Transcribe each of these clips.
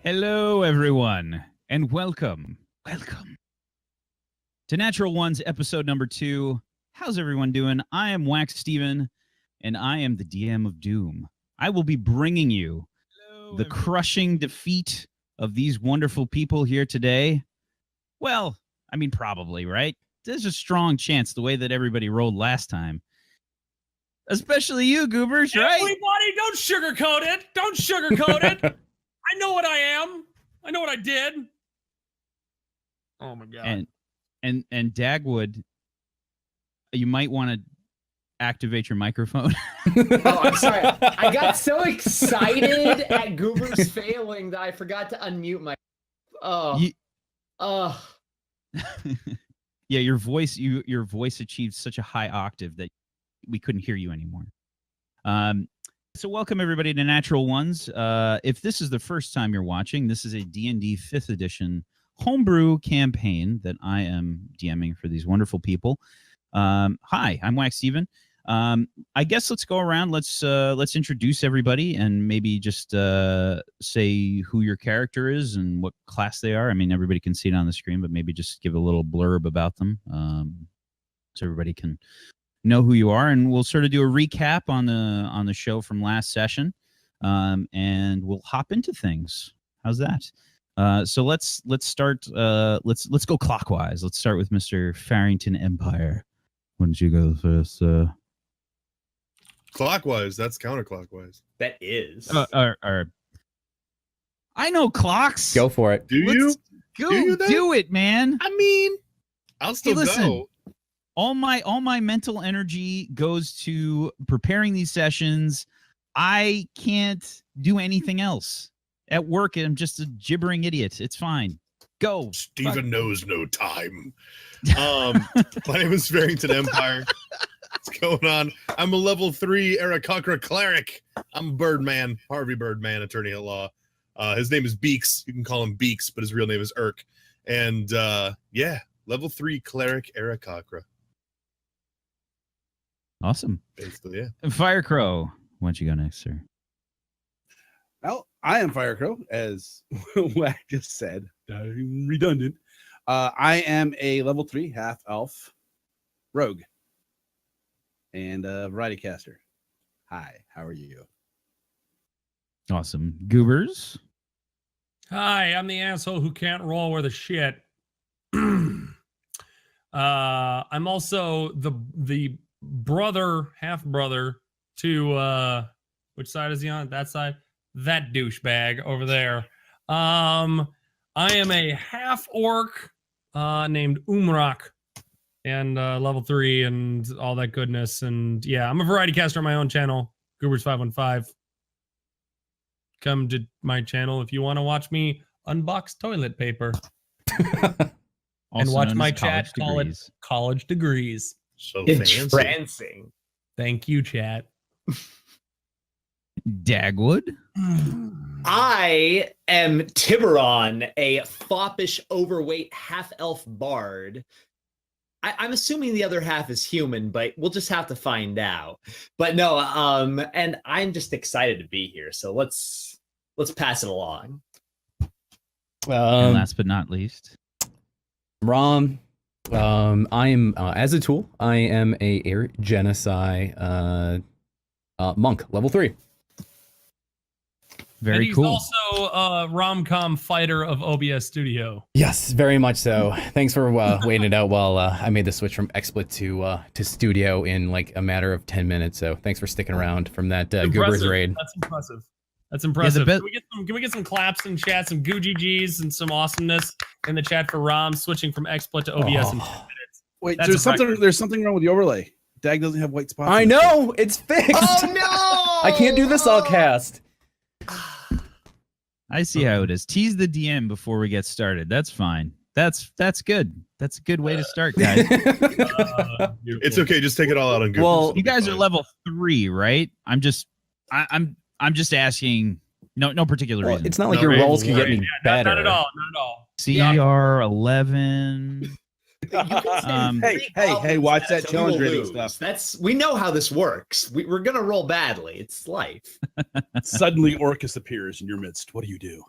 Hello, everyone, and welcome to Natural Ones, episode number 2. How's everyone doing? I am Wax Steven, and I am the DM of Doom. I will be bringing you the crushing defeat of these wonderful people here today. Well, I mean, probably, right? There's a strong chance the way that everybody rolled last time. Especially you, Goobers, right? Everybody, don't sugarcoat it. Don't sugarcoat it. I know what I am. I know what I did. Oh my god. And Dagwood, you might want to activate your microphone. Oh, I'm sorry. I got so excited at Goober's failing that I forgot to unmute my. Yeah, your voice achieved such a high octave that we couldn't hear you anymore. So welcome everybody to Natural Ones. If this is the first time you're watching, this is a D&D 5th edition homebrew campaign that I am DMing for these wonderful people. Hi, I'm Wax Steven. I guess let's go around. Let's introduce everybody and maybe just say who your character is and what class they are. I mean, everybody can see it on the screen, but maybe just give a little blurb about them so everybody can know who you are, and we'll sort of do a recap on the show from last session, and we'll hop into things. How's that? So let's start. Let's go clockwise. Let's start with Mr. Farrington Empire. Why don't you go first? Clockwise. That's counterclockwise. That is. I know clocks. Go for it. Do you? Do it, man. I mean, I'll still go. All my mental energy goes to preparing these sessions. I can't do anything else. At work, I'm just a gibbering idiot. It's fine. Go. Steven knows no time. My name is Farrington Empire. What's going on? I'm a level 3 Aarakocra cleric. I'm a Birdman, Harvey Birdman, attorney at law. His name is Beaks. You can call him Beaks, but his real name is Irk. And yeah, level 3 cleric Aarakocra. Awesome. Basically, yeah. Firecrow, why don't you go next, sir? Well, I am Firecrow, as Wack just said. Redundant. I am a level 3 half-elf rogue and a variety caster. Hi, how are you? Awesome. Goobers? Hi, I'm the asshole who can't roll worth a shit. I'm also the half brother to which side is he on? That side? That douchebag over there. I am a half orc named Umrak, and level 3 and all that goodness. And yeah, I'm a variety caster on my own channel, Goobers515. Come to my channel if you want to watch me unbox toilet paper. And watch my chat call it college degrees. So Entrancing. Thank you, chat. Dagwood? I am Tiburon, a foppish, overweight half-elf bard. I'm assuming the other half is human, but we'll just have to find out. But no, and I'm just excited to be here. So let's pass it along. And last but not least, Rom. I am as a tool. I am a air genocide monk, level 3. Very and he's cool. Also a rom-com fighter of OBS Studio. Yes, very much so. Thanks for waiting it out while I made the switch from XSplit to Studio in like a matter of 10 minutes. So thanks for sticking around from that Goobers raid. That's impressive. That's impressive. Yeah, can we get some claps in chat, some GGs, and some awesomeness in the chat for Rom switching from XSplit to OBS in 10 minutes? Wait, That's there's something wrong with the overlay. Dag doesn't have white spots. I know, it's fixed. Oh no! I can't do this all cast. I see how it is. Tease the DM before we get started. That's fine. That's good. That's a good way to start, guys. It's okay. Just take it all out on Google. Well, You guys are level 3, right? I'm just asking. No particular reason. It's not like your rolls can get any better. Not at all. Not at all. CR 11. Hey, watch that challenge rating stuff. We know how this works. We're gonna roll badly. It's life. Suddenly Orcus appears in your midst. What do you do?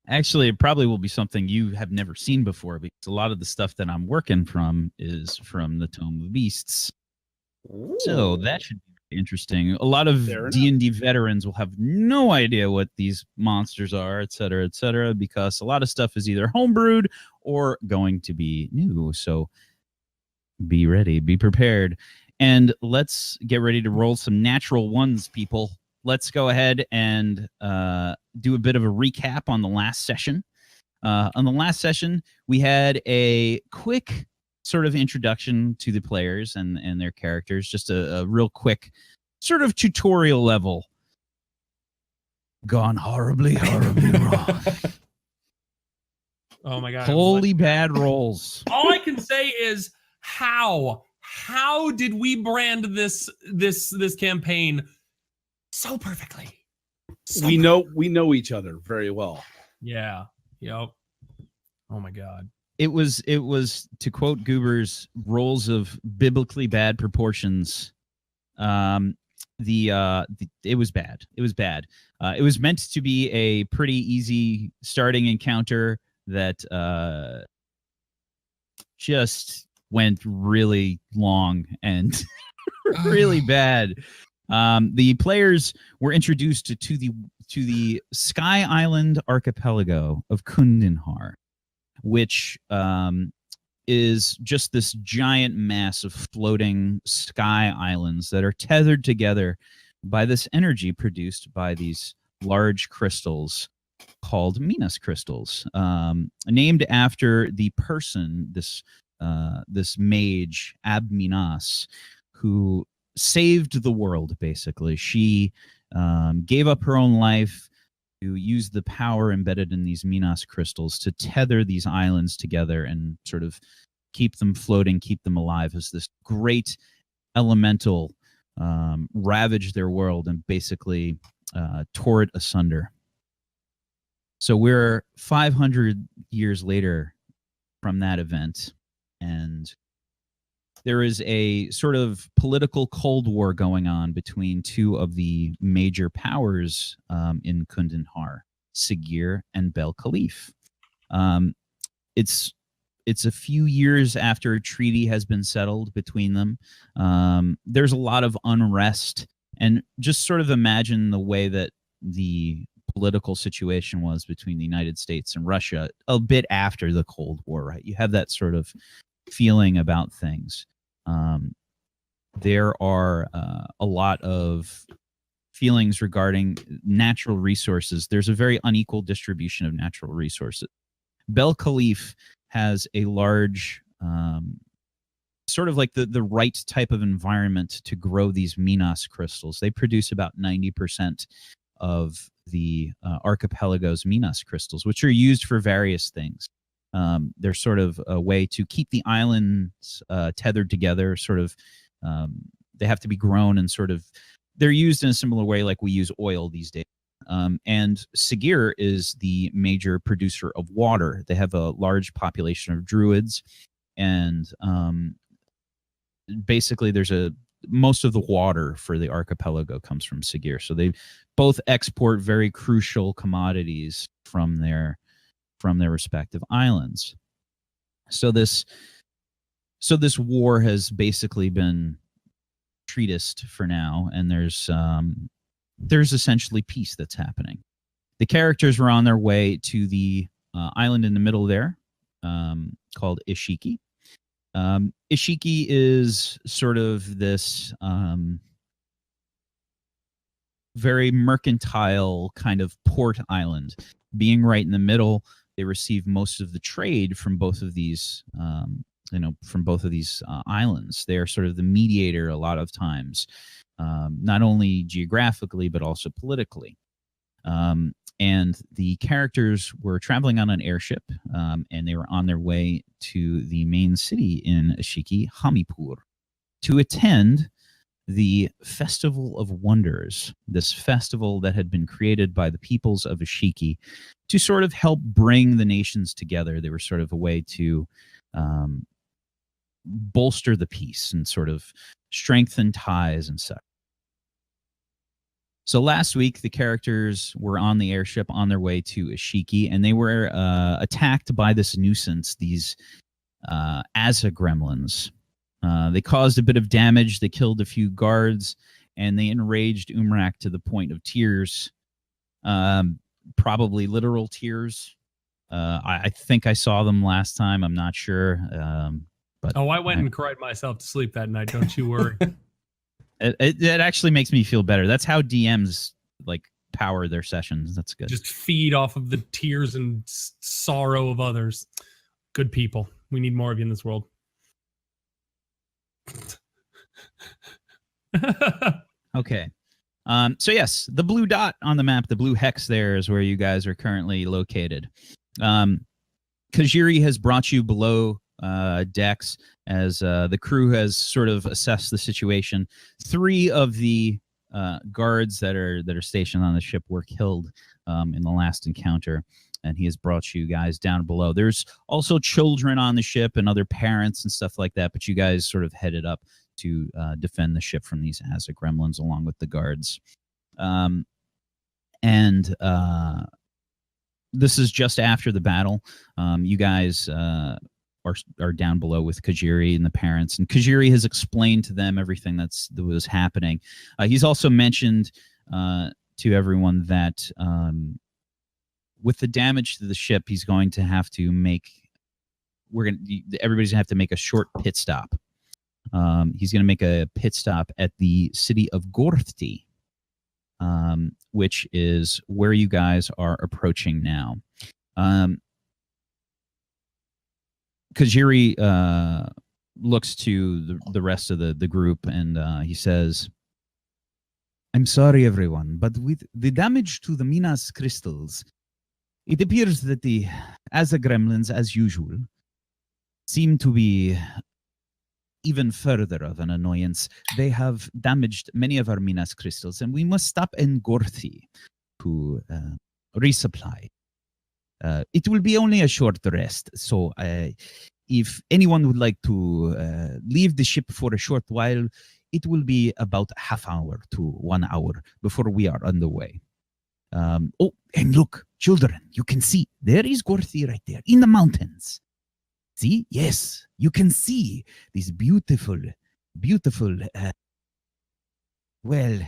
Actually, it probably will be something you have never seen before, because a lot of the stuff that I'm working from is from the Tome of Beasts. So that should be interesting. A lot of Fair enough. D&D veterans will have no idea what these monsters are, et cetera, because a lot of stuff is either homebrewed or going to be new. So be ready, be prepared. And let's get ready to roll some natural ones, people. Let's go ahead and do a bit of a recap on the last session. On the last session, we had a quick sort of introduction to the players and their characters, just a real quick sort of tutorial level. Gone horribly wrong. Oh my god. Holy bad rolls. All I can say is how did we brand this campaign so perfectly? We know each other very well. Yeah. Yep. Oh my god. It was, to quote Goober's, rolls of biblically bad proportions. It was bad. It was bad. It was meant to be a pretty easy starting encounter that just went really long and really bad. The players were introduced to the Sky Island archipelago of Kundenhar, which is just this giant mass of floating sky islands that are tethered together by this energy produced by these large crystals called Minas crystals, named after the person, this mage, Ab-Minas, who saved the world, basically. She gave up her own life to use the power embedded in these Minas crystals to tether these islands together and sort of keep them floating, keep them alive, as this great elemental ravaged their world and basically tore it asunder. So we're 500 years later from that event, and there is a sort of political Cold War going on between two of the major powers in Kundenhar, Sigir and Bel Khalif. It's a few years after a treaty has been settled between them. There's a lot of unrest, and just sort of imagine the way that the political situation was between the United States and Russia a bit after the Cold War, right? You have that sort of feeling about things. There are a lot of feelings regarding natural resources. There's a very unequal distribution of natural resources. Bel Khalif has a large, sort of like the right type of environment to grow these Minas crystals. They produce about 90% of the archipelago's Minas crystals, which are used for various things. They're sort of a way to keep the islands tethered together. Sort of, they have to be grown and sort of, they're used in a similar way like we use oil these days. And Sigir is the major producer of water. They have a large population of druids, and basically most of the water for the archipelago comes from Sigir. So they both export very crucial commodities from their respective islands. So this war has basically been treatised for now, and there's essentially peace that's happening. The characters were on their way to the island in the middle there, called Ishiki. Ishiki is sort of this very mercantile kind of port island. Being right in the middle, they receive most of the trade from both of these, islands. They are sort of the mediator a lot of times, not only geographically but also politically. And the characters were traveling on an airship, and they were on their way to the main city in Ishiki, Hamipur, to attend the Festival of Wonders, this festival that had been created by the peoples of Ishiki to sort of help bring the nations together. They were sort of a way to bolster the peace and sort of strengthen ties and such. So last week, the characters were on the airship on their way to Ishiki, and they were attacked by this nuisance, these Asa gremlins. They caused a bit of damage. They killed a few guards, and they enraged Umrak to the point of tears, probably literal tears. I think I saw them last time. I'm not sure. But I went and cried myself to sleep that night. Don't you worry. It actually makes me feel better. That's how DMs like power their sessions. That's good. Just feed off of the tears and sorrow of others. Good people. We need more of you in this world. Okay. So yes, the blue dot on the map, the blue hex there is where you guys are currently located. Kajiri has brought you below decks as the crew has sort of assessed the situation. 3 of the guards that are stationed on the ship were killed in the last encounter, and he has brought you guys down below. There's also children on the ship and other parents and stuff like that, but you guys sort of headed up to defend the ship from these Asa gremlins along with the guards. This is just after the battle. You guys are down below with Kajiri and the parents, and Kajiri has explained to them everything that was happening. He's also mentioned to everyone that with the damage to the ship, he's going to have to make. Everybody's gonna have to make a short pit stop. He's going to make a pit stop at the city of Gorthti, which is where you guys are approaching now. Kajiri looks to the rest of the group, and he says, "I'm sorry, everyone, but with the damage to the Minas crystals, it appears that the Asa gremlins, as usual, seem to be even further of an annoyance. They have damaged many of our Minas crystals, and we must stop in Gorthi to resupply. It will be only a short rest, so if anyone would like to leave the ship for a short while, it will be about half hour to 1 hour before we are on the way. Oh, and look, children, you can see, there is Gorthi right there in the mountains. See? Yes, you can see these beautiful, beautiful, well,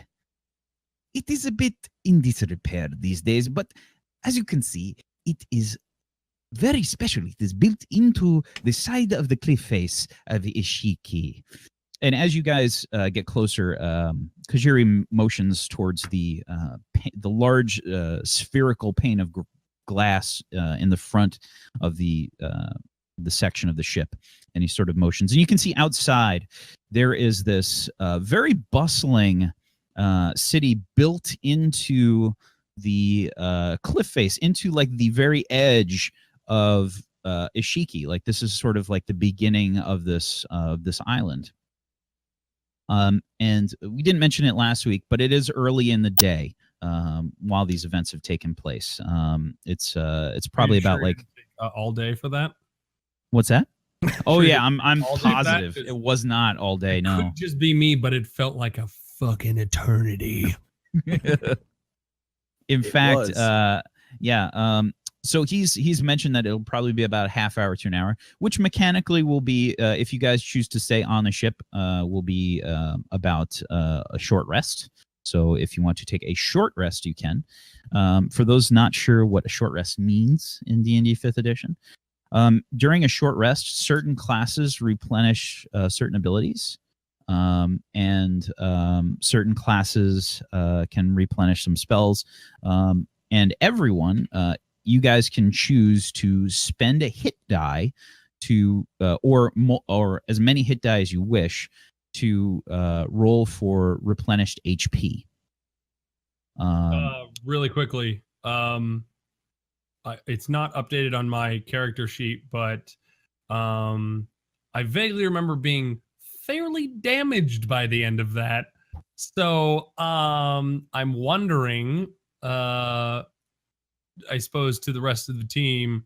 it is a bit in disrepair these days, but as you can see, it is very special. It is built into the side of the cliff face of Ishiki. And as you guys get closer, Kajiri motions towards the large spherical pane of glass in the front of the section of the ship, and he sort of motions, and you can see outside there is this very bustling city built into the cliff face, into like the very edge of Ishiki. Like this is sort of like the beginning of this island. And we didn't mention it last week, but it is early in the day while these events have taken place. It's probably about like all day for that. What's that? Oh yeah, I'm all day positive back? it was not all day. It No, could just be me, but it felt like a fucking eternity. in fact, was. yeah. So he's mentioned that it'll probably be about a half hour to an hour, which mechanically will be, if you guys choose to stay on the ship, will be about a short rest. So if you want to take a short rest, you can. For those not sure what a short rest means in D&D 5th edition, during a short rest, certain classes replenish certain abilities, and certain classes can replenish some spells. And everyone, you guys can choose to spend a hit die to, or as many hit die as you wish to roll for replenished HP. Really quickly, it's not updated on my character sheet, but I vaguely remember being fairly damaged by the end of that. So I'm wondering, I suppose, to the rest of the team.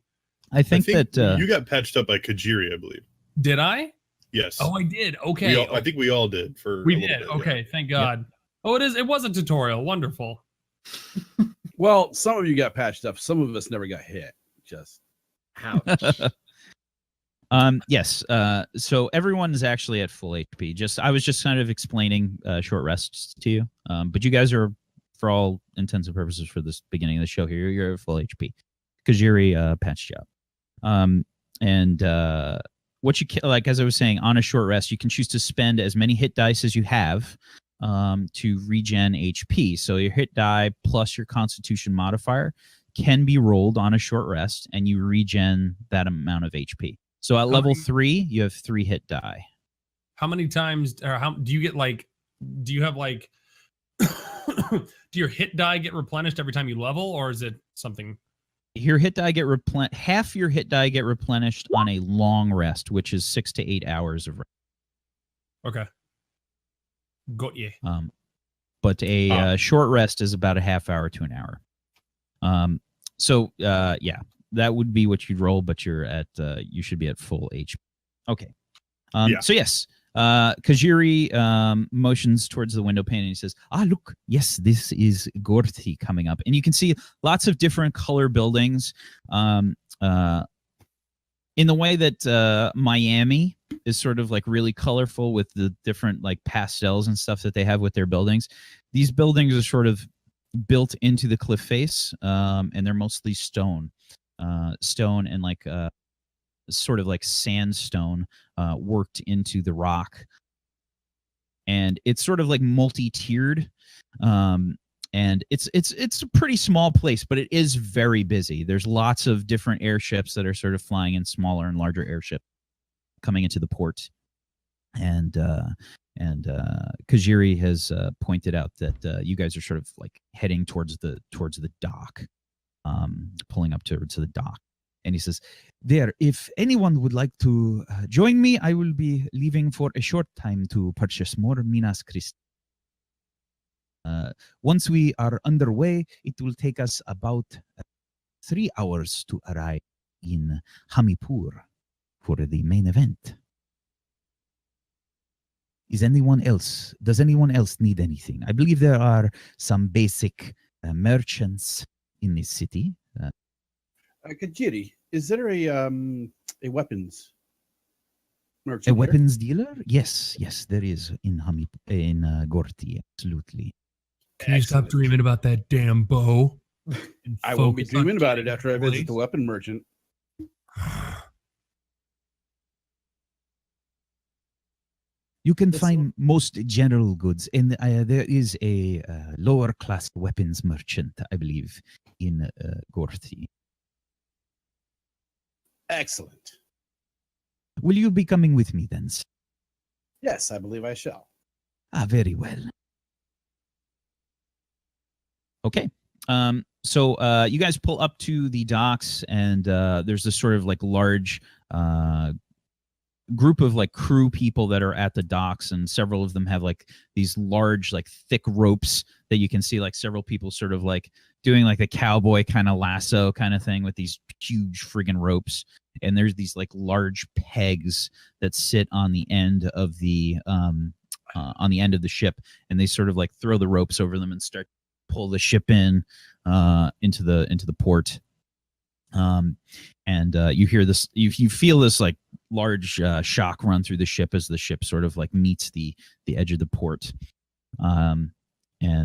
I think that you got patched up by Kajiri, I believe. Did I? Yes. Oh, I did. Okay. I think we all did. We did. Okay. Thank God. Oh, it is. It was a tutorial. Wonderful. Well, some of you got patched up. Some of us never got hit. Just Ouch. Yes. So everyone is actually at full HP. I was just kind of explaining short rests to you. But you guys are, for all intents and purposes, for this beginning of the show here, you're at full HP because Yuri patched you up. And what you like, as I was saying, on a short rest, you can choose to spend as many hit dice as you have to regen HP. So your hit die plus your Constitution modifier can be rolled on a short rest, and you regen that amount of HP. So at level 3, you have 3 hit die. How many times, or how do you get like? Do you have like? Do your hit die get replenished every time you level, or is it something? Your hit die get replenished. Half your hit die get replenished on a long rest, which is 6 to 8 hours of rest. Okay. Got you. But a short rest is about a half hour to an hour. So yeah, that would be what you'd roll, but you're at you should be at full HP. Okay. So yes, Kajiri motions towards the window pane and he says, look, yes, this is Gorti coming up. And you can see lots of different color buildings in the way that Miami is sort of like really colorful with the different like pastels and stuff that they have with their buildings. These buildings are sort of built into the cliff face, and they're mostly stone and like sort of like sandstone worked into the rock, and it's sort of like multi-tiered, and it's a pretty small place, but it is very busy. There's lots of different airships that are sort of flying in, smaller and larger airships coming into the port, and Kajiri has pointed out that you guys are sort of like heading towards the dock, pulling up to the dock. And he says, there, if anyone would like to join me, I will be leaving for a short time to purchase more Minas Christi. Once we are underway, it will take us about 3 hours to arrive in Hamipur for the main event. Does anyone else need anything? I believe there are some basic merchants in this city. Kajiri, is there a weapons merchant? A weapons dealer? Yes, there is in Gorti, absolutely. Can you stop dreaming about that damn bow? I won't be dreaming about it after I visit the weapon merchant. You can find most general goods, and there is a lower class weapons merchant, I believe, in Gorti. Excellent. Will you be coming with me then? Yes, I believe I shall. Very well. Okay. So you guys pull up to the docks, and there's this sort of like large group of like crew people that are at the docks, and several of them have like these large, like thick ropes that you can see like several people sort of like doing like a cowboy kind of lasso kind of thing with these huge friggin' ropes. And there's these like large pegs that sit on the end of the ship, and they sort of like throw the ropes over them and start to pull the ship in into the port. And you hear this, you feel this like large shock run through the ship as the ship sort of like meets the edge of the port. And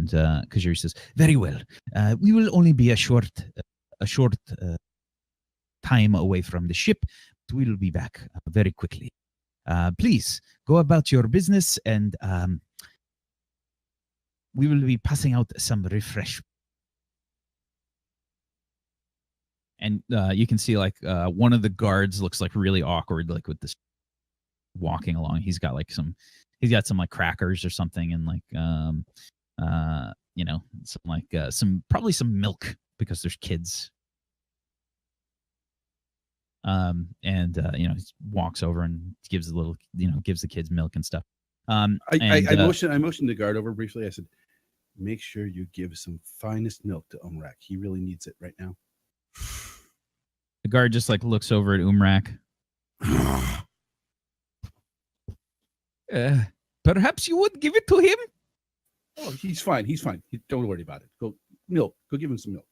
Kajiri says, very well, we will only be a short time away from the ship, but we will be back very quickly. Please go about your business, and we will be passing out some refreshments. And you can see like one of the guards looks like really awkward, like with this walking along. He's got some like crackers or something, and like probably some milk because there's kids. He walks over and gives the kids milk and stuff. I motioned the guard over briefly. I said, make sure you give some finest milk to Umrak. He really needs it right now. The guard just like looks over at Umrak. Perhaps you would give it to him? Oh, he's fine. He's fine. Don't worry about it. Go milk. Go give him some milk.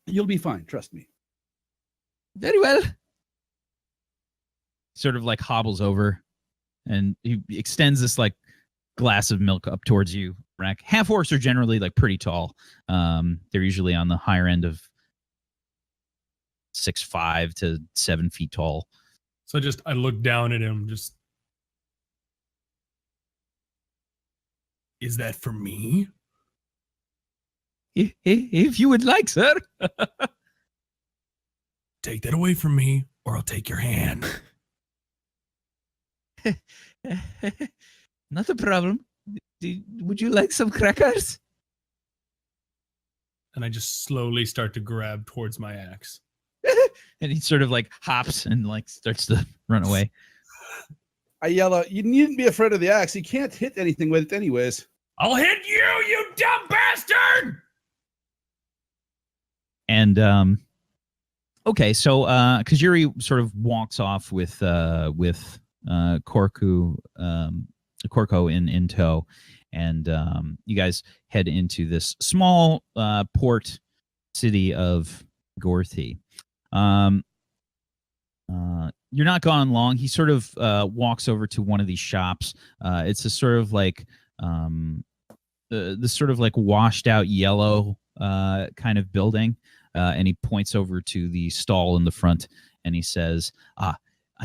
You'll be fine. Trust me. Very well. Sort of like hobbles over, and he extends this like glass of milk up towards you. Rack. Half orcs are generally like pretty tall. They're usually on the higher end of 6'5" to 7 feet tall. So I look down at him. Just, is that for me? If you would like, sir. Take that away from me, or I'll take your hand. Not a problem. Would you like some crackers? And I just slowly start to grab towards my axe. And he sort of like hops and like starts to run away. I yell out, you needn't be afraid of the axe. You can't hit anything with it anyways. I'll hit you, you dumb bastard! And okay, so Kajiri sort of walks off with Korko in tow, and you guys head into this small port city of Gorthy. You're not gone long. He sort of walks over to one of these shops. It's a sort of like this sort of like washed out yellow kind of building, and he points over to the stall in the front, and he says, I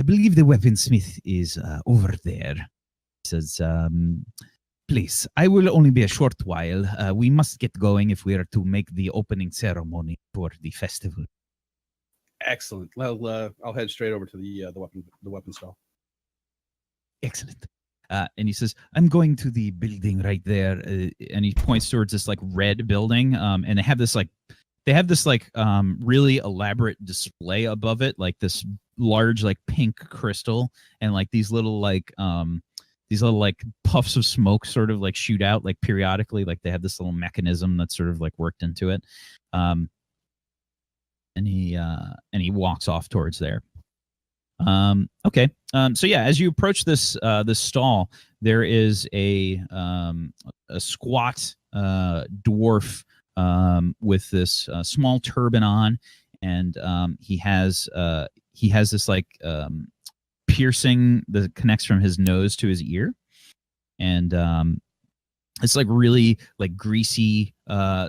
believe the weaponsmith is over there. He says, please, I will only be a short while. We must get going if we are to make the opening ceremony for the festival. Excellent. Well, I'll head straight over to the weapon stall. Excellent. And he says, I'm going to the building right there. And he points towards this like red building. And they have this really elaborate display above it, like this large like pink crystal, and like these little like puffs of smoke sort of like shoot out like periodically. Like they have this little mechanism that's sort of like worked into it. And he walks off towards there. Okay. So yeah, as you approach this stall, there is a squat dwarf with this small turban on, and he has this like piercing that connects from his nose to his ear, and it's like really like greasy,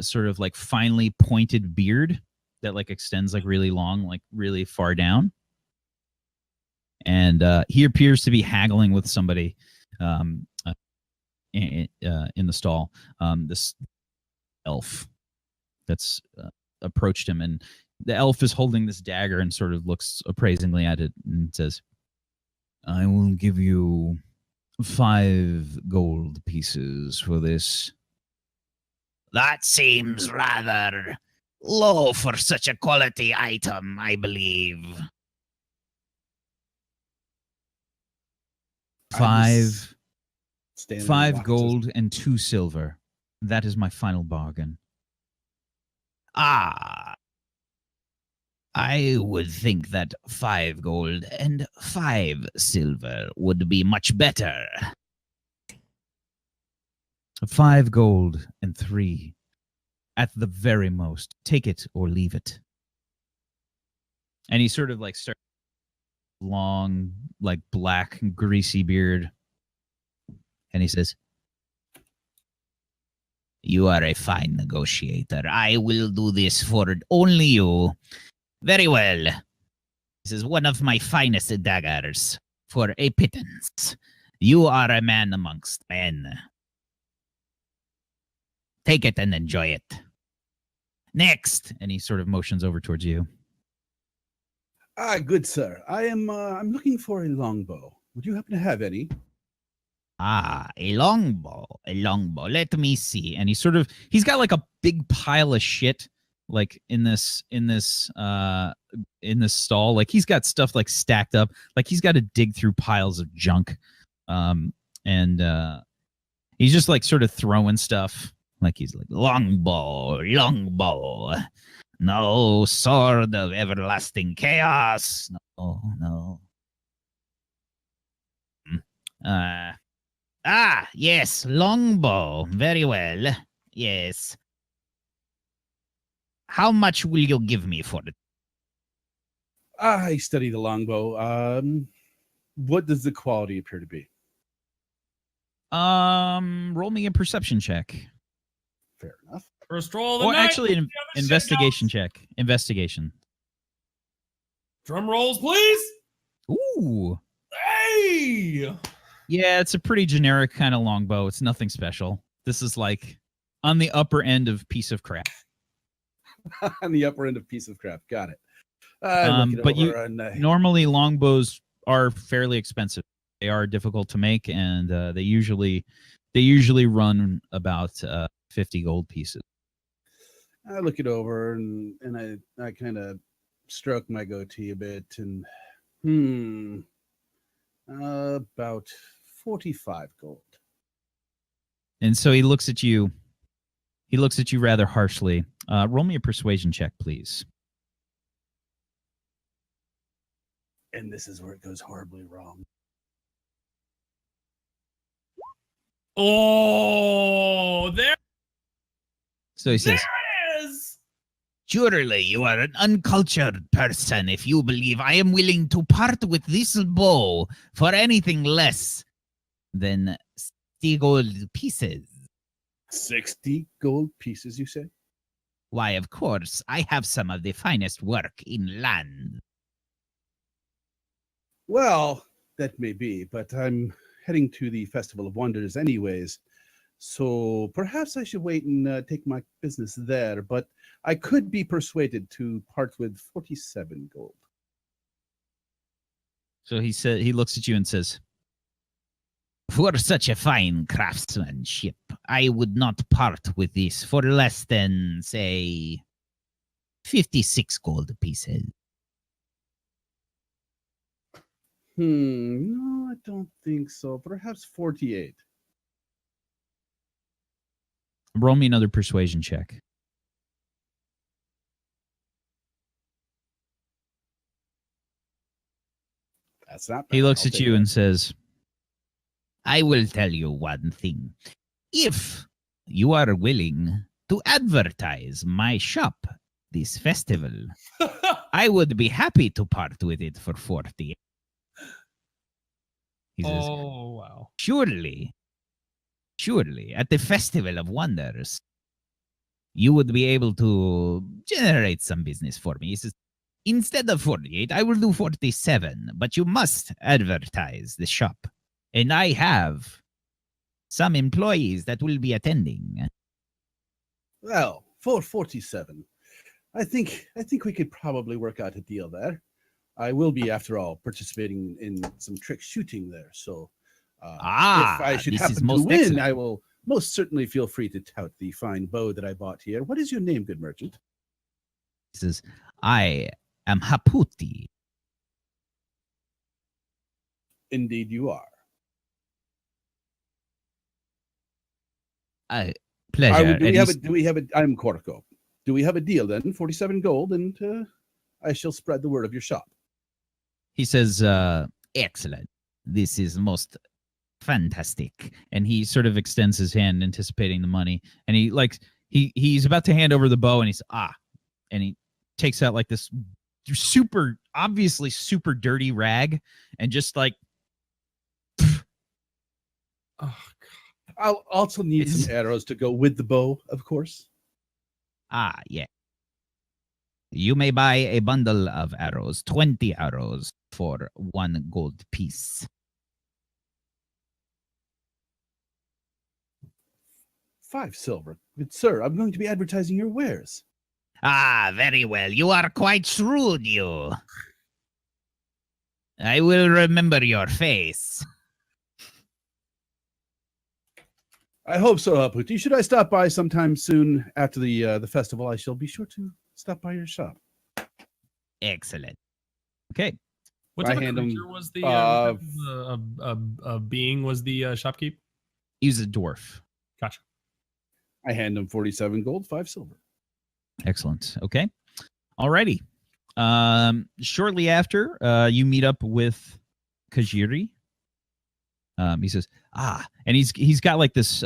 sort of like finely pointed beard that like extends like really long, like really far down. And he appears to be haggling with somebody in the stall. This elf that's approached him, and the elf is holding this dagger and sort of looks appraisingly at it and says, I will give you 5 gold pieces for this. That seems rather low for such a quality item, I believe. 5 Standing 5 watches. gold and 2 silver. That is my final bargain. Ah. I would think that 5 gold and 5 silver would be much better. 5 gold and 3. At the very most. Take it or leave it. And he sort of like starts long, like black, greasy beard. And he says, You are a fine negotiator. I will do this for only you. Very well. This is one of my finest daggers for a pittance. You are a man amongst men. Take it and enjoy it. Next. and he sort of motions over towards you. Good sir. I'm looking for a longbow. Would you happen to have any? Ah, a longbow. A longbow. Let me see. And he's got like a big pile of shit like in this stall. Like he's got stuff like stacked up. Like he's got to dig through piles of junk. And he's just like sort of throwing stuff. Like he's like, Longbow. Longbow. No sword of everlasting chaos. No, no. Ah, yes, longbow. Very well. Yes. How much will you give me for it? I study the longbow. What does the quality appear to be? Roll me a perception check. Fair enough. First roll of the Or night. actually, an investigation check. Investigation. Drum rolls, please. Ooh. Hey. Yeah, it's a pretty generic kind of longbow. It's nothing special. This is like on the upper end of piece of crap. On the upper end of piece of crap. Got it. But normally longbows are fairly expensive. They are difficult to make, and they usually run about 50 gold pieces. I look it over and I kind of stroke my goatee a bit and about 45 gold. And so he looks at you. He looks at you rather harshly. Roll me a persuasion check, please. And this is where it goes horribly wrong. Oh, there So he says, it is. Surely you are an uncultured person if you believe I am willing to part with this bow for anything less than 60 gold pieces. 60 gold pieces, you say? Why, of course, I have some of the finest work in land. Well, that may be, but I'm heading to the Festival of Wonders anyways. So perhaps I should wait and take my business there, but I could be persuaded to part with 47 gold. so he looks at you and says, For such a fine craftsmanship, I would not part with this for less than, say, 56 gold pieces. No, I don't think so. Perhaps 48. roll me another persuasion check. That's not bad. He looks I'll at take you that. and says, I will tell you one thing. If you are willing to advertise my shop this festival, I would be happy to part with it for 40. He says, Oh, wow. surely, at the Festival of Wonders, you would be able to generate some business for me. He says, instead of 48, I will do 47, but you must advertise the shop. And I have some employees that will be attending. Well, for 47, I think we could probably work out a deal there. I will be, after all, participating in some trick shooting there. So, if I should this is happen to most win, excellent. I will most certainly feel free to tout the fine bow that I bought here. What is your name, good merchant? He says, I am Haputi. Indeed, you are. Pleasure. Do we have a? I'm Corco. Do we have a deal then? 47 gold, and I shall spread the word of your shop. he says, Excellent. This is most fantastic. And he sort of extends his hand, anticipating the money. And he's about to hand over the bow, and he's and he takes out like this obviously super dirty rag, and just like, Oh, I'll also need some arrows to go with the bow, of course. Yeah. You may buy a bundle of arrows, 20 arrows for 1 gold piece. 5 silver. Good sir, I'm going to be advertising your wares. Very well. You are quite shrewd, you. I will remember your face. I hope so, Haputi. Should I stop by sometime soon after the festival, I shall be sure to stop by your shop. Excellent. okay. what I type of hand him, creature was the being was the shopkeep? He's a dwarf. Gotcha. I hand him 47 gold, 5 silver. Excellent. Okay. Alrighty. Shortly after, you meet up with Kajiri. He says, and he's got like this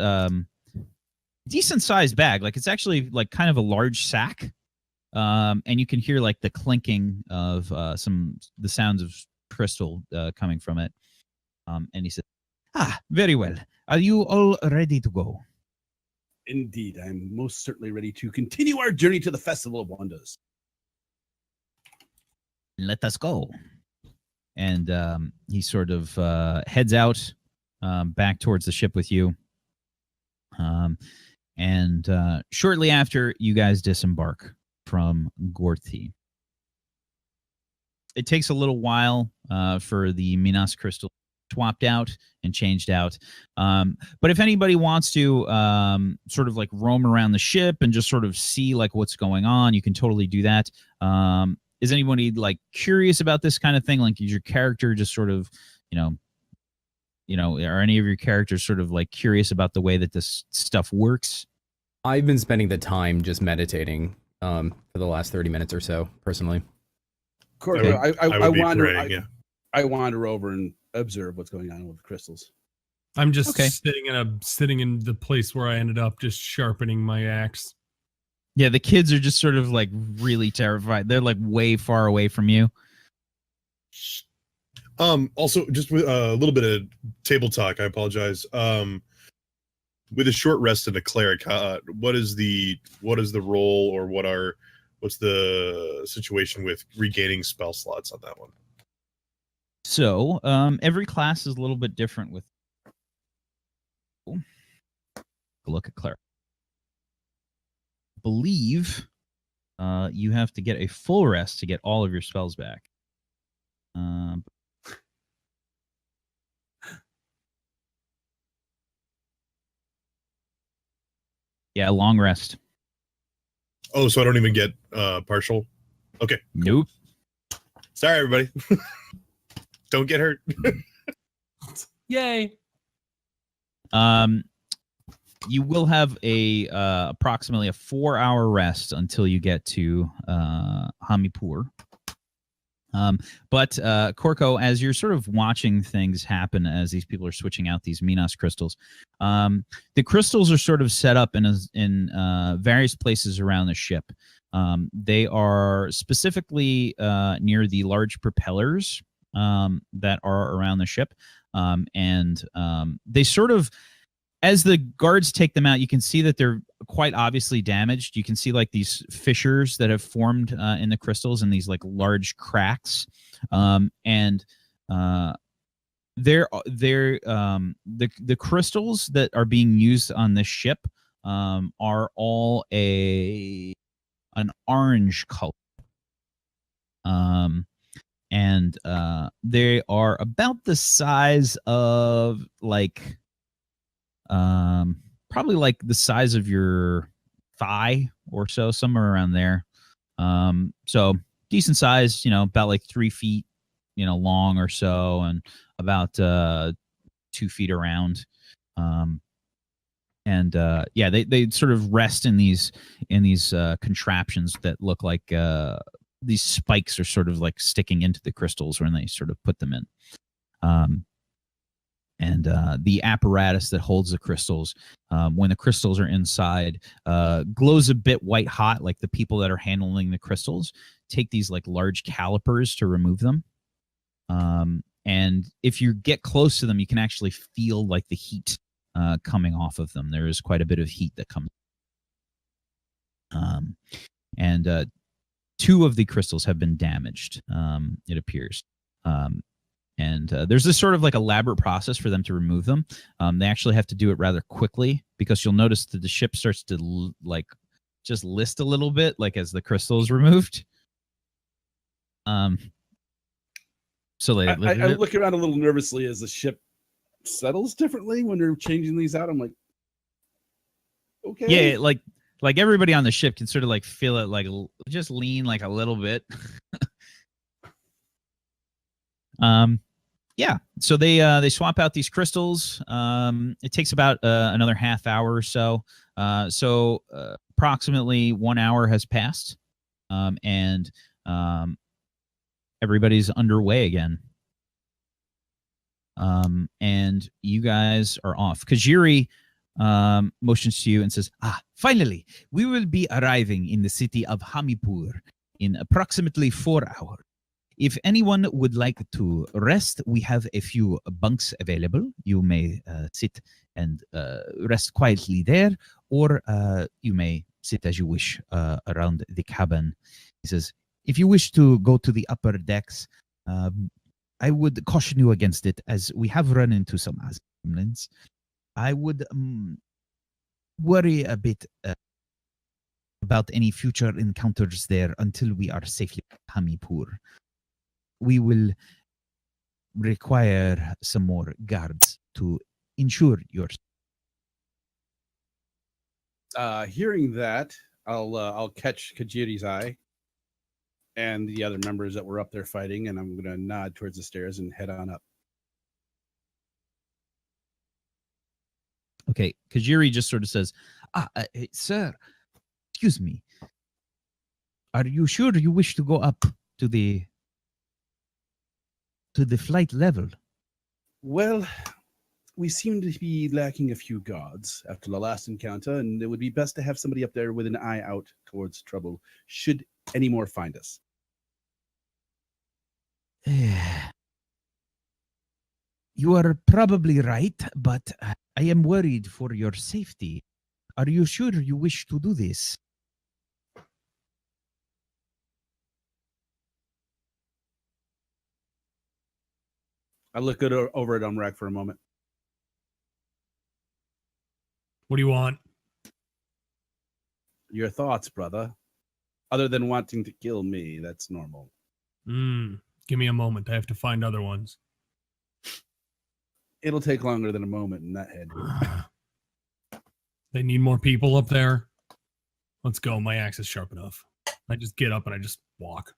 decent sized bag. Like it's actually like kind of a large sack. And you can hear like the clinking of the sounds of crystal coming from it. And he said, very well. Are you all ready to go? Indeed, I'm most certainly ready to continue our journey to the Festival of Wonders. Let us go. And he sort of heads out back towards the ship with you. And shortly after, you guys disembark from Gorthi. It takes a little while for the Minas crystal swapped out and changed out. But if anybody wants to sort of like roam around the ship and just sort of see like what's going on, you can totally do that. Is anybody like curious about this kind of thing? Like, is your character just sort of, are any of your characters sort of like curious about the way that this stuff works? I've been spending the time just meditating for the last 30 minutes or so, personally. Corco, I I wander over and observe what's going on with the crystals. I'm just sitting in the place where I ended up, just sharpening my axe. Yeah, the kids are just sort of like really terrified. They're like way far away from you. Also, just with a little bit of table talk, I apologize. With a short rest and a cleric, what is the role, or what's the situation with regaining spell slots on that one? So every class is a little bit different. With look at cleric. Believe you have to get a full rest to get all of your spells back. Yeah, long rest. Oh, so I don't even get partial? Okay. Nope. Sorry, everybody. Don't get hurt. Yay. You will have a approximately a 4-hour rest until you get to Hamipur. But Corco, as you're sort of watching things happen as these people are switching out these Minas crystals, the crystals are sort of set up in various places around the ship. They are specifically near the large propellers that are around the ship, and they sort of, as the guards take them out, you can see that they're quite obviously damaged. You can see like these fissures that have formed in the crystals and these like large cracks. And the crystals that are being used on this ship are all an orange color. And they are about the size of like probably like the size of your thigh or so, somewhere around there. So decent size, about like 3 feet, long or so, and about 2 feet around. Yeah, they sort of rest in these contraptions that look like these spikes are sort of like sticking into the crystals when they sort of put them in. And the apparatus that holds the crystals, when the crystals are inside, glows a bit white hot, like the people that are handling the crystals take these like large calipers to remove them. And if you get close to them, you can actually feel like the heat coming off of them. There is quite a bit of heat that comes. And 2 of the crystals have been damaged, it appears. And there's this sort of like elaborate process for them to remove them. They actually have to do it rather quickly, because you'll notice that the ship starts to like just list a little bit, like as the crystal is removed. So I look around a little nervously as the ship settles differently when they're changing these out. I'm like, okay. Yeah, like everybody on the ship can sort of like feel it, like just lean like a little bit. Yeah, so they swap out these crystals. It takes about another half hour or so. So approximately 1 hour has passed, and everybody's underway again. and you guys are off. Kajiri motions to you and says, finally, we will be arriving in the city of Hamipur in approximately 4 hours. If anyone would like to rest, we have a few bunks available. You may sit and rest quietly there, or you may sit as you wish around the cabin. He says, if you wish to go to the upper decks, I would caution you against it, as we have run into some gremlins. I would worry a bit about any future encounters there until we are safely at Hamipur. We will require some more guards to ensure your. Hearing that, I'll catch Kajiri's eye and the other members that were up there fighting, and I'm gonna nod towards the stairs and head on up. Okay, Kajiri just sort of says, sir, excuse me. Are you sure you wish to go up to the flight level? Well, we seem to be lacking a few guards after the last encounter, and it would be best to have somebody up there with an eye out towards trouble, should any more find us. You are probably right, but I am worried for your safety. Are you sure you wish to do this? I look over at Umrak for a moment. What do you want? Your thoughts, brother. Other than wanting to kill me, that's normal. Give me a moment. I have to find other ones. It'll take longer than a moment in that head. They need more people up there. Let's go. My axe is sharp enough. I just get up and I just walk.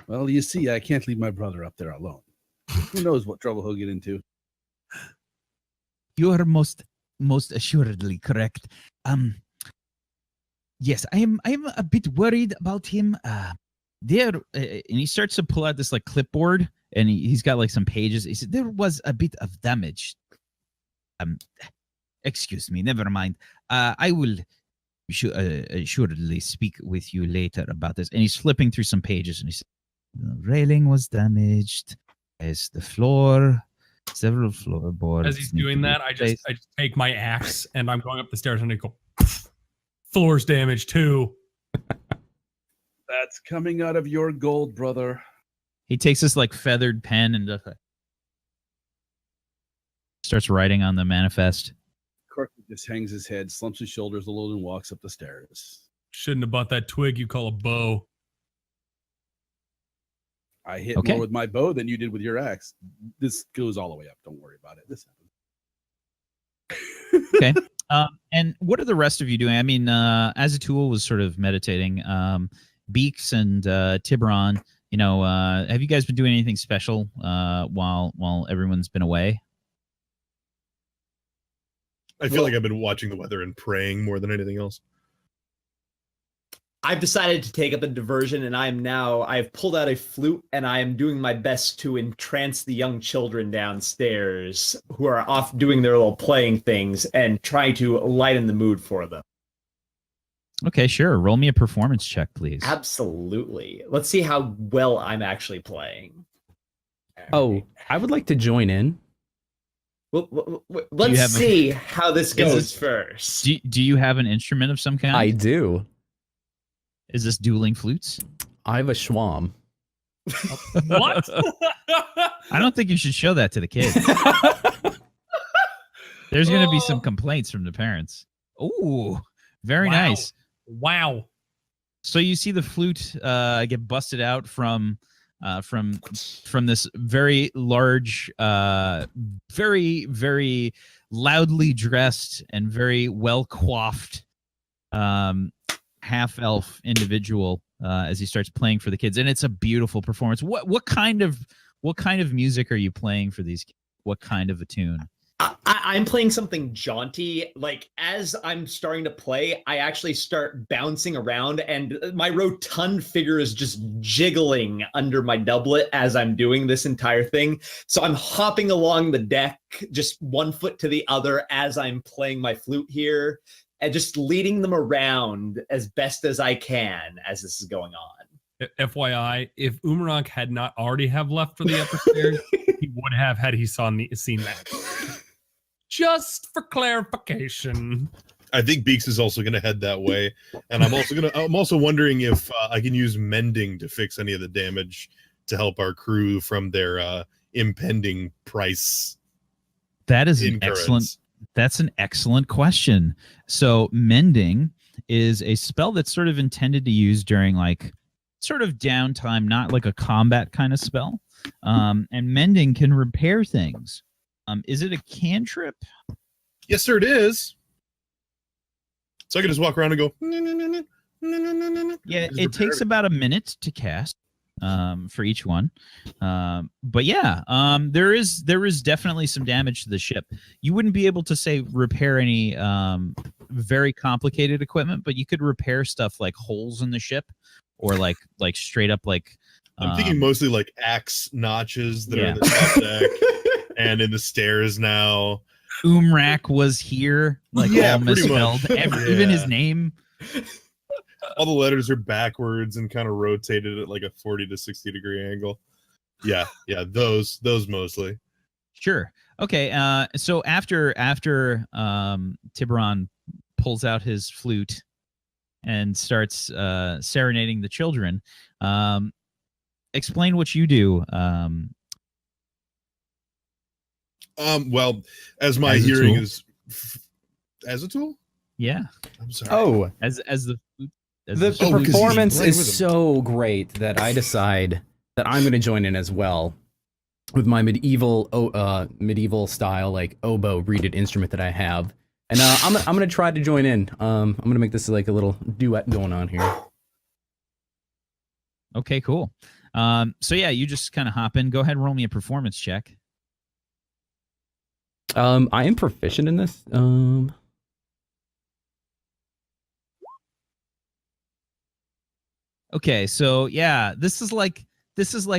Well, you see, I can't leave my brother up there alone. Who knows what trouble he'll get into? You are most assuredly correct. Yes, I am a bit worried about him. There, and he starts to pull out this like clipboard, and he's got like some pages. He said there was a bit of damage. Excuse me, never mind. I will assuredly speak with you later about this. And he's flipping through some pages, and he said the railing was damaged. As the floor, several floorboards. As he's doing that, I just take my axe and I'm going up the stairs and I go, floor's damaged too. That's coming out of your gold, brother. He takes this like feathered pen and starts writing on the manifest. Corky just hangs his head, slumps his shoulders a little, and walks up the stairs. Shouldn't have bought that twig you call a bow. I hit more with my bow than you did with your axe. This goes all the way up. Don't worry about it. This happens. Okay. And what are the rest of you doing? I mean, Azatul was sort of meditating. Beaks and Tiburon, you know, have you guys been doing anything special while everyone's been away? I feel like I've been watching the weather and praying more than anything else. I've decided to take up a diversion, and I've pulled out a flute, and I am doing my best to entrance the young children downstairs who are off doing their little playing things and trying to lighten the mood for them. Okay, sure. Roll me a performance check, please. Absolutely. Let's see how well I'm actually playing. Oh, I would like to join in. Well, let's see how this goes first. Do you have an instrument of some kind? I do. Is this dueling flutes? I have a schwam. What? I don't think you should show that to the kids. There's going to be some complaints from the parents. Oh, very nice. Wow. So you see the flute get busted out from this very large, very, very loudly dressed and very well coiffed half-elf individual as he starts playing for the kids, and it's a beautiful performance. What kind of music are you playing for these kids? What kind of a tune? I'm playing something jaunty. Like as I'm starting to play, I actually start bouncing around, and my rotund figure is just jiggling under my doublet as I'm doing this entire thing. So I'm hopping along the deck, just one foot to the other as I'm playing my flute here, and just leading them around as best as I can as this is going on. FYI, if Umarank had not already have left for the upper stairs, he would have had he seen that. Just for clarification. I think Beaks is also going to head that way, and I'm also wondering if I can use mending to fix any of the damage to help our crew from their impending price. That is an excellent. That's an excellent question. So mending is a spell that's sort of intended to use during like sort of downtime, not like a combat kind of spell. And mending can repair things. Is it a cantrip? Yes, sir, it is. So I can just walk around and go. Yeah, it takes about a minute to cast for each one. But yeah, there is definitely some damage to the ship. You wouldn't be able to say repair any very complicated equipment, but you could repair stuff like holes in the ship or like straight up like. I'm thinking mostly like axe notches that are in the top deck and in the stairs now. Umrak was here, like all misspelled. Even his name. All the letters are backwards and kind of rotated at like a 40 to 60 degree angle. Yeah, those mostly. Sure. Okay. So after Tiburon pulls out his flute and starts serenading the children, explain what you do. Well, as my hearing is as a tool. Yeah. I'm sorry. Oh, as the flute. The performance is so great that I decide that I'm going to join in as well with my medieval style like oboe reeded instrument that I have, and I'm going to try to join in. I'm going to make this like a little duet going on here. Okay, cool. So yeah, you just kind of hop in. Go ahead and roll me a performance check. I am proficient in this. Okay, so yeah, this is like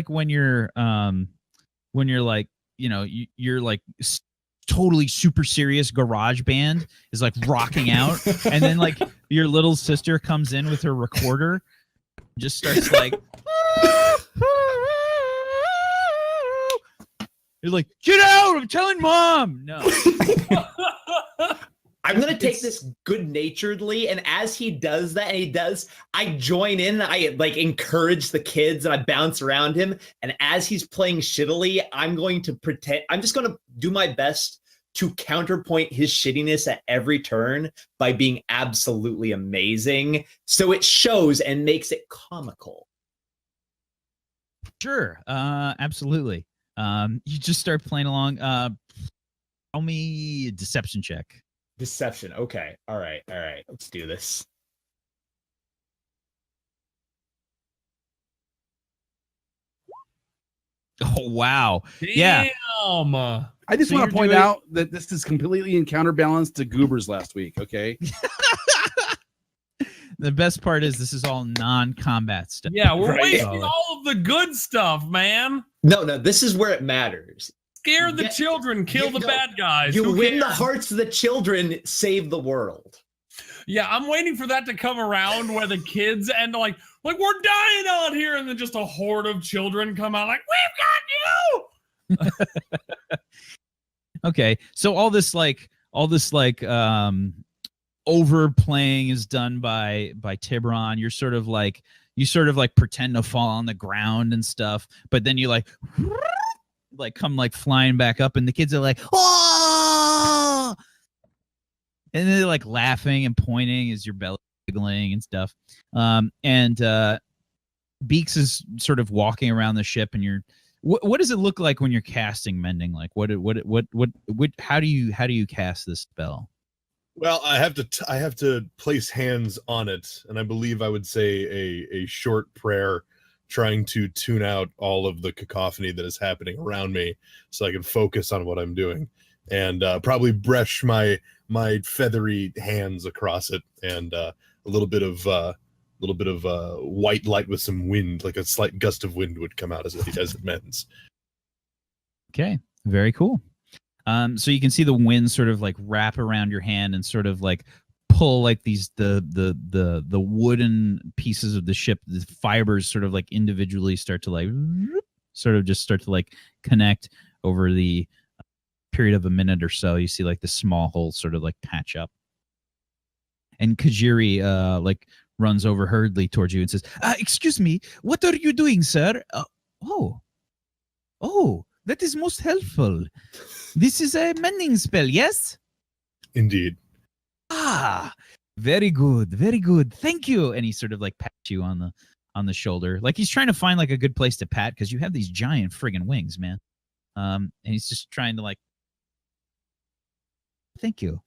when you're like, you know, you're like totally super serious garage band is like rocking out, and then like your little sister comes in with her recorder, just starts like you're like, get out, I'm telling mom. No. I'm going to take this good-naturedly, and as he does that, I join in, I like encourage the kids, and I bounce around him, and as he's playing shittily, I'm just going to do my best to counterpoint his shittiness at every turn by being absolutely amazing, so it shows and makes it comical. Sure, absolutely. You just start playing along. Roll me a deception check. Deception. Okay. All right. Let's do this. Oh wow. Damn. Yeah. I just So want to you're point doing- out that this is completely in counterbalance to Goobers last week. Okay. The best part is this is all non-combat stuff. Yeah, we're Right. wasting all of the good stuff, man. No, this is where it matters. Scare the Yeah, children, kill the bad guys. You Who win the cares? hearts of the children, save the world. Yeah, I'm waiting for that to come around where the kids and like we're dying out here, and then just a horde of children come out like, we've got you. Okay. So all this overplaying is done by Tiburon. You sort of like pretend to fall on the ground and stuff, but then you like come like flying back up, and the kids are like, oh, and they're like laughing and pointing as your belly wiggling and stuff. And Beaks is sort of walking around the ship, and you're. What does it look like when you're casting mending? Like what how do you cast this spell? Well, I have to place hands on it, and I believe I would say a short prayer, trying to tune out all of the cacophony that is happening around me, so I can focus on what I'm doing. and probably brush my feathery hands across it, and a little bit of white light with some wind, like a slight gust of wind would come out as it mends. Okay, very cool. So you can see the wind sort of like wrap around your hand and sort of like pull like these the wooden pieces of the ship, the fibers sort of like individually start to like connect over the period of a minute or so. You see like the small holes sort of like patch up. And Kajiri like runs over hurriedly towards you and says, "Excuse me, what are you doing, sir?" Oh, that is most helpful. This is a mending spell, yes? Indeed. Very good, very good. Thank you. And he sort of like pats you on the shoulder, like he's trying to find like a good place to pat because you have these giant friggin' wings, man. And he's just trying to like, thank you.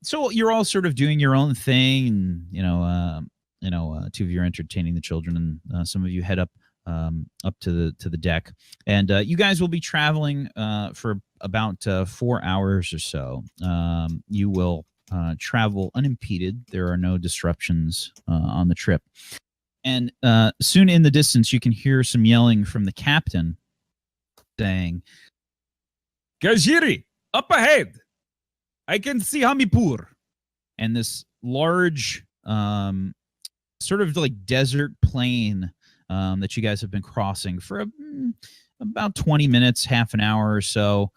So you're all sort of doing your own thing, and two of you are entertaining the children, and some of you head up to the deck, and you guys will be traveling for about 4 hours or so. You will travel unimpeded. There are no disruptions on the trip, and soon in the distance you can hear some yelling from the captain saying, "Kajiri, up ahead! I can see Hamipur." And this large sort of like desert plain that you guys have been crossing for about 20 minutes, half an hour or so,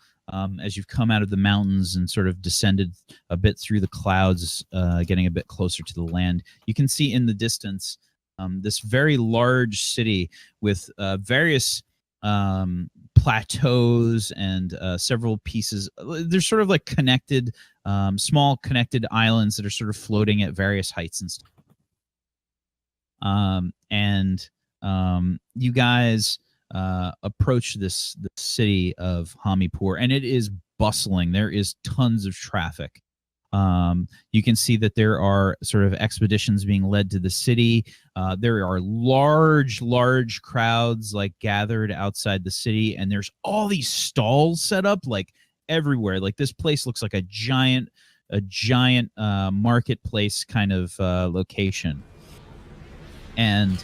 as you've come out of the mountains and sort of descended a bit through the clouds, getting a bit closer to the land. You can see in the distance this very large city with various plateaus and several pieces. They're sort of like connected, small connected islands that are sort of floating at various heights and stuff. You guys approach the city of Hamipur, and it is bustling. There is tons of traffic. You can see that there are sort of expeditions being led to the city. There are large crowds like gathered outside the city, and there's all these stalls set up like everywhere. Like this place looks like a giant marketplace kind of location. And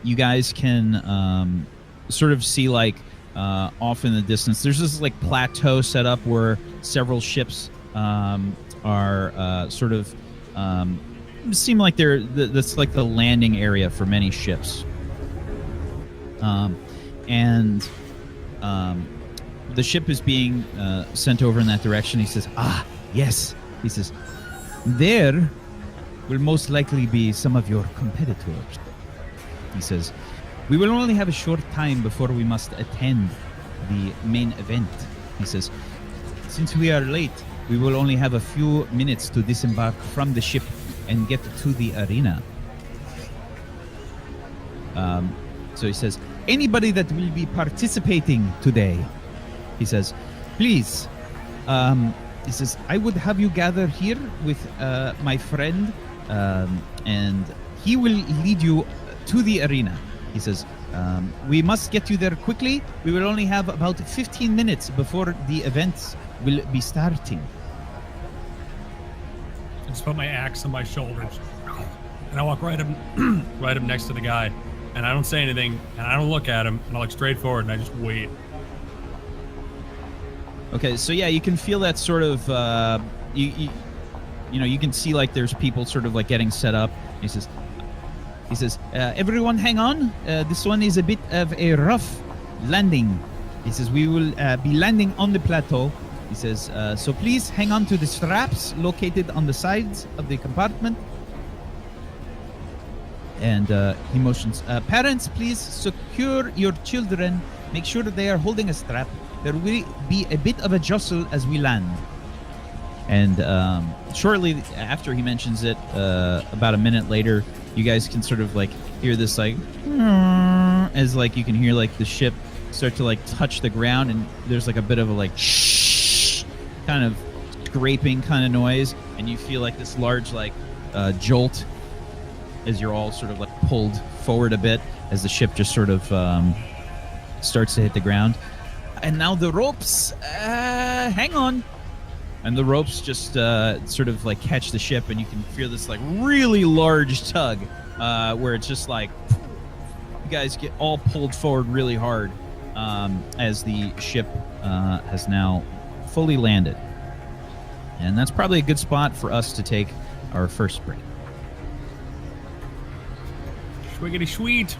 you guys can sort of see like off in the distance, there's this like plateau set up where several ships are sort of seem like that's like the landing area for many ships. And the ship is being sent over in that direction. He says, yes. He says, there will most likely be some of your competitors. He says, we will only have a short time before we must attend the main event. He says, since we are late, we will only have a few minutes to disembark from the ship and get to the arena. So he says, anybody that will be participating today, he says, please, he says, I would have you gather here with my friend, and he will lead you to the arena. He says, we must get you there quickly. We will only have about 15 minutes before the events will be starting. I just put my axe on my shoulders, and I walk right up next to the guy, and I don't say anything, and I don't look at him, and I look straight forward, and I just wait. Okay, so yeah, you can feel that sort of, you can see like there's people sort of like getting set up. He says, everyone hang on. This one is a bit of a rough landing. He says, we will be landing on the plateau. He says, so please hang on to the straps located on the sides of the compartment. And he motions, parents, please secure your children. Make sure that they are holding a strap. There will be a bit of a jostle as we land. And shortly after he mentions it, about a minute later, you guys can sort of like hear this like, as like you can hear like the ship start to like touch the ground, and there's like a bit of a like shh kind of scraping kind of noise, and you feel like this large like jolt as you're all sort of like pulled forward a bit as the ship just sort of starts to hit the ground. And now the ropes, hang on. And the ropes just sort of like catch the ship, and you can feel this like really large tug where it's just like you guys get all pulled forward really hard as the ship has now fully landed. And that's probably a good spot for us to take our first break. Swiggity sweet.